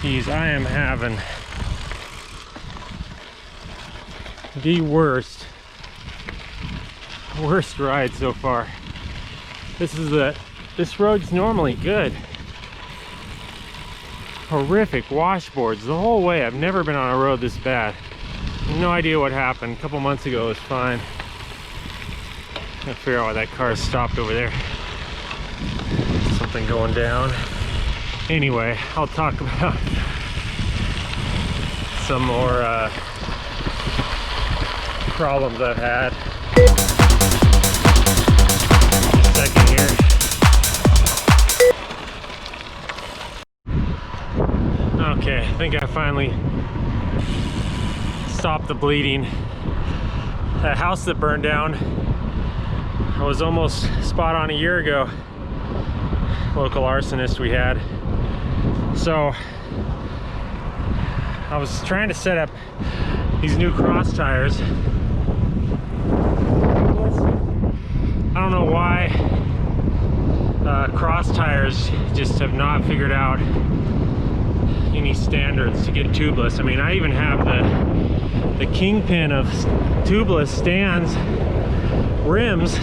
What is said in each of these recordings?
Geez, I am having the worst ride so far. This road's normally good. Horrific washboards the whole way. I've never been on a road this bad. No idea what happened. A couple months ago it was fine. Gotta figure out why that car stopped over there. Something going down. Anyway, I'll talk about some more problems I've had. Second here. Okay, I think I finally stopped the bleeding. That house that burned down, I was almost spot on a year ago. Local arsonist we had. So I was trying to set up these new cross tires. I don't know why cross tires just have not figured out any standards to get tubeless. I mean, I even have the kingpin of tubeless stands rims,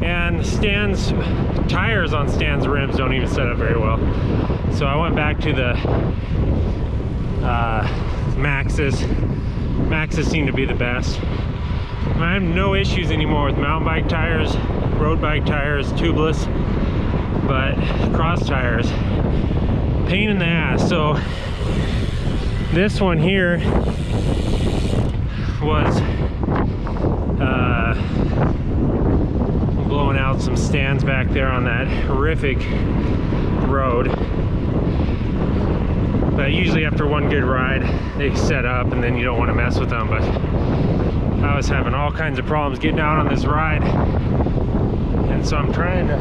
and stands tires on stands rims don't even set up very well. So I went back to the Maxxis. Maxxis seem to be the best. I have no issues anymore with mountain bike tires, road bike tires, tubeless, but cross tires, pain in the ass. So this one here was blowing out some stands back there on that horrific road. But usually after one good ride they set up and then you don't want to mess with them. But I was having all kinds of problems getting out on this ride, and so I'm trying to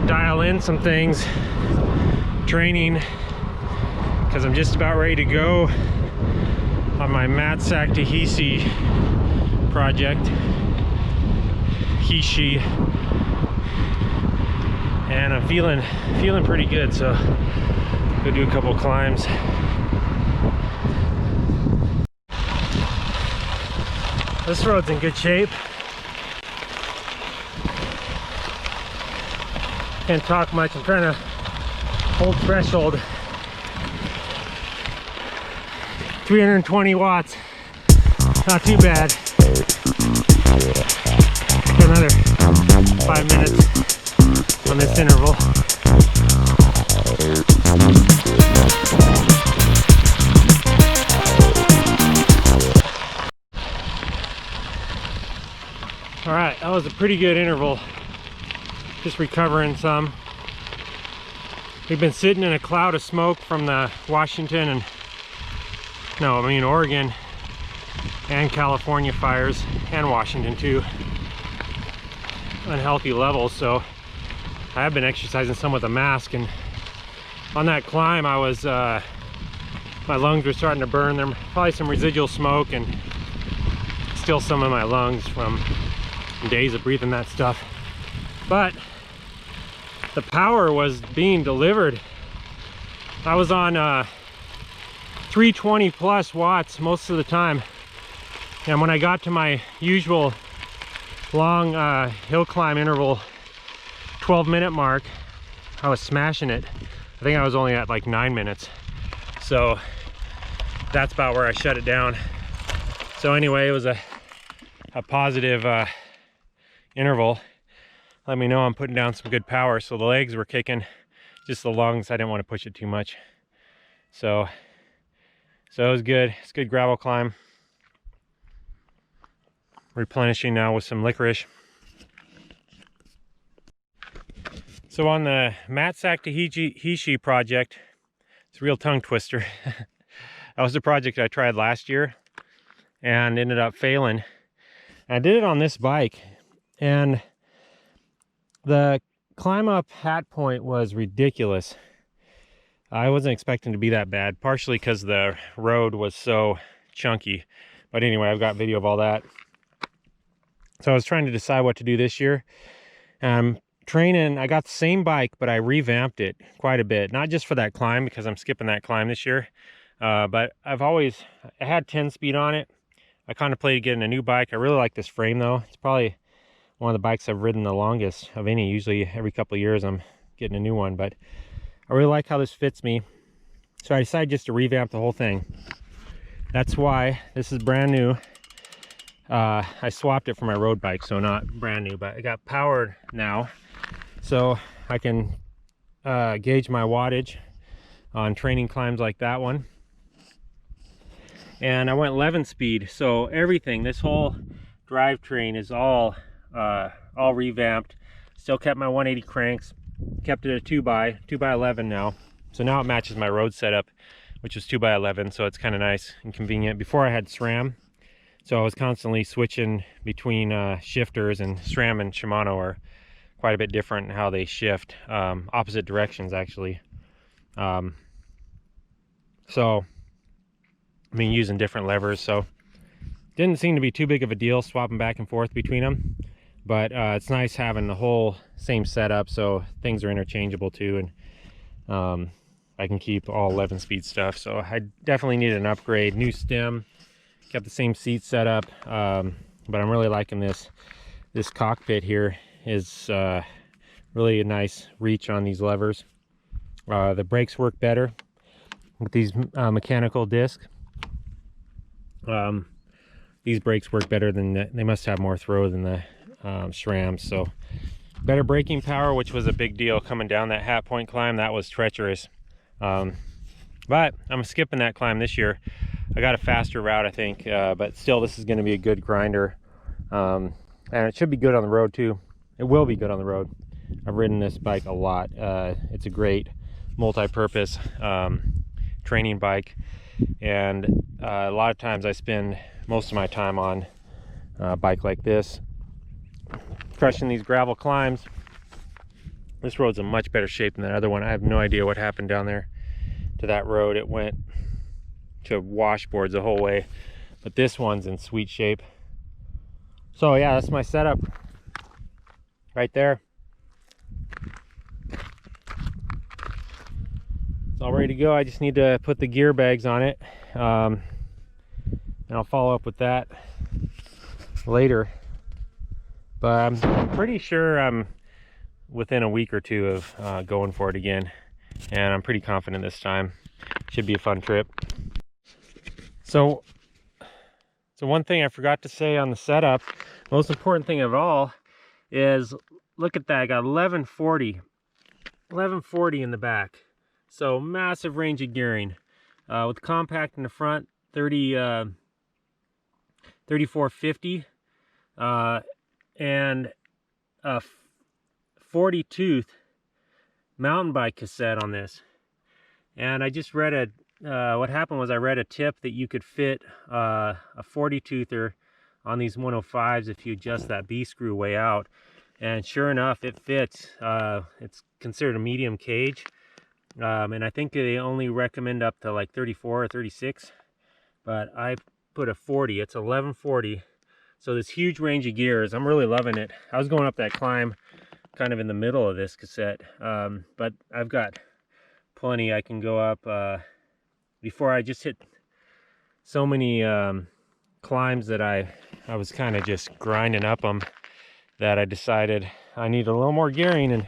dial in some things, training, because I'm just about ready to go on my Satyr project, and I'm feeling pretty good. So go do a couple climbs. This road's in good shape. Can't talk much. I'm trying to hold threshold. 320 watts. Not too bad. Another 5 minutes on this interval. All right, that was a pretty good interval. Just recovering some. We've been sitting in a cloud of smoke from the Oregon and California fires, and Washington too. Unhealthy levels, so I have been exercising some with a mask, and on that climb I was my lungs were starting to burn. There probably some residual smoke and still some in my lungs from days of breathing that stuff, but the power was being delivered. I was on 320 plus watts most of the time, and when I got to my usual long hill climb interval 12-minute mark, I was smashing it. I think I was only at like 9 minutes, so that's about where I shut it down. So anyway, it was a positive interval. Let me know I'm putting down some good power. So the legs were kicking, just the lungs I didn't want to push it too much. So it was good. It's a good gravel climb. Replenishing now with some licorice. So on the Satyr project, it's a real tongue twister. That was a project I tried last year and ended up failing. I did it on this bike, and the climb up hat point was ridiculous. I wasn't expecting to be that bad, partially because the road was so chunky. But anyway, I've got video of all that. So I was trying to decide what to do this year. I'm training, I got the same bike, but I revamped it quite a bit. Not just for that climb, because I'm skipping that climb this year. But I had 10 speed on it. I contemplated getting a new bike. I really like this frame though. It's probably one of the bikes I've ridden the longest of any. Usually every couple of years I'm getting a new one, but I really like how this fits me. So I decided just to revamp the whole thing. That's why this is brand new. I swapped it for my road bike, so not brand new, but it got powered now. So I can gauge my wattage on training climbs like that one. And I went 11 speed, so everything, this whole drivetrain is all revamped. Still kept my 180 cranks, kept it a 2x11 now. So now it matches my road setup, which was 2x11, so it's kind of nice and convenient. Before I had SRAM, so I was constantly switching between shifters, and SRAM and Shimano are quite a bit different in how they shift, opposite directions actually. So I mean, using different levers, so didn't seem to be too big of a deal swapping back and forth between them. But it's nice having the whole same setup, so things are interchangeable too, and I can keep all 11 speed stuff. So I definitely needed an upgrade. New stem, kept the same seat setup, but I'm really liking this cockpit here. Is really a nice reach on these levers. The brakes work better with these mechanical discs. These brakes work better than they must have more throw than the SRAMs, so better braking power, which was a big deal coming down that Hat Point climb. That was treacherous, but I'm skipping that climb this year. I got a faster route, I think, but still this is going to be a good grinder, and it should be good on the road too. It will be good on the road. I've ridden this bike a lot. It's a great multi-purpose training bike, and a lot of times I spend most of my time on a bike like this, crushing these gravel climbs. This road's in much better shape than that other one. I have no idea what happened down there to that road. It went to washboards the whole way, but this one's in sweet shape. So yeah, that's my setup right there. It's all ready to go. I just need to put the gear bags on it, and I'll follow up with that later. But I'm pretty sure I'm within a week or two of going for it again, and I'm pretty confident this time. Should be a fun trip. So one thing I forgot to say on the setup, most important thing of all, is look at that. I got 1140 in the back. So massive range of gearing, with compact in the front, 3450, and a 40 tooth mountain bike cassette on this. And I just read what happened was I read a tip that you could fit a 40 toother on these 105s if you adjust that B screw way out, and sure enough it fits. It's considered a medium cage. And I think they only recommend up to like 34 or 36, but I put a 40. It's 1140. So this huge range of gears. I'm really loving it. I was going up that climb kind of in the middle of this cassette, but I've got plenty I can go up before I just hit so many climbs that I was kind of just grinding up them, that I decided I need a little more gearing, and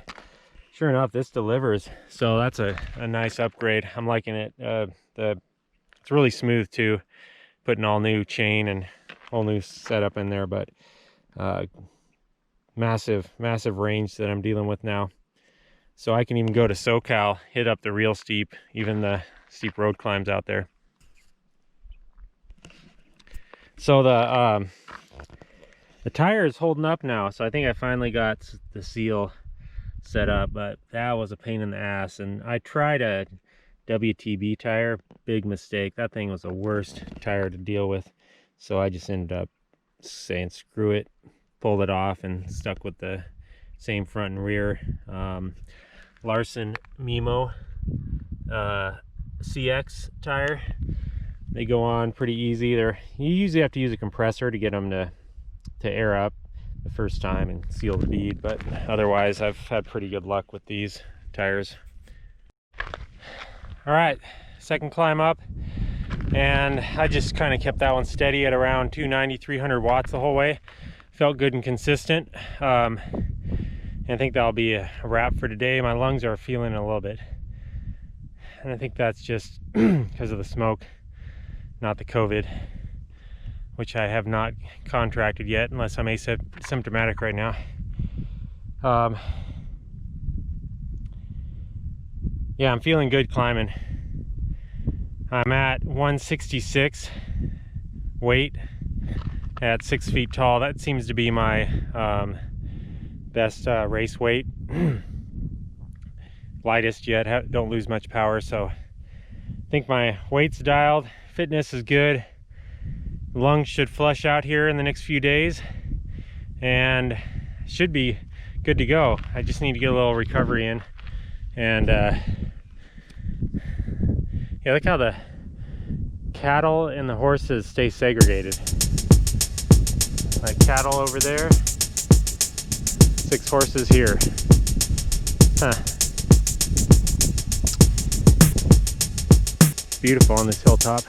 sure enough, this delivers. So that's a nice upgrade. I'm liking it. It's really smooth too, putting all new chain and whole new setup in there, but massive range that I'm dealing with now. So I can even go to SoCal, hit up the real steep, even the steep road climbs out there. So the tire is holding up now, so I think I finally got the seal set up, but that was a pain in the ass. And I tried a WTB tire, big mistake. That thing was the worst tire to deal with, so I just ended up saying screw it, pulled it off, and stuck with the same front and rear Larson Mimo CX tire. They go on pretty easy. You usually have to use a compressor to get them to air up. the first time and seal the bead, but otherwise I've had pretty good luck with these tires. All right, second climb up, and I just kind of kept that one steady at around 290, 300 watts the whole way. Felt good and consistent. And I think that'll be a wrap for today. My lungs are feeling it a little bit, and I think that's just because of the smoke, not the COVID, which I have not contracted yet unless I'm asymptomatic right now. Yeah, I'm feeling good climbing. I'm at 166 weight at 6 feet tall. That seems to be my best race weight. Lightest yet, don't lose much power, so I think my weight's dialed. Fitness is good. Lungs should flush out here in the next few days and should be good to go. I just need to get a little recovery in. And yeah, look how the cattle and the horses stay segregated. Like cattle over there, 6 horses here. Huh. Beautiful on this hilltop.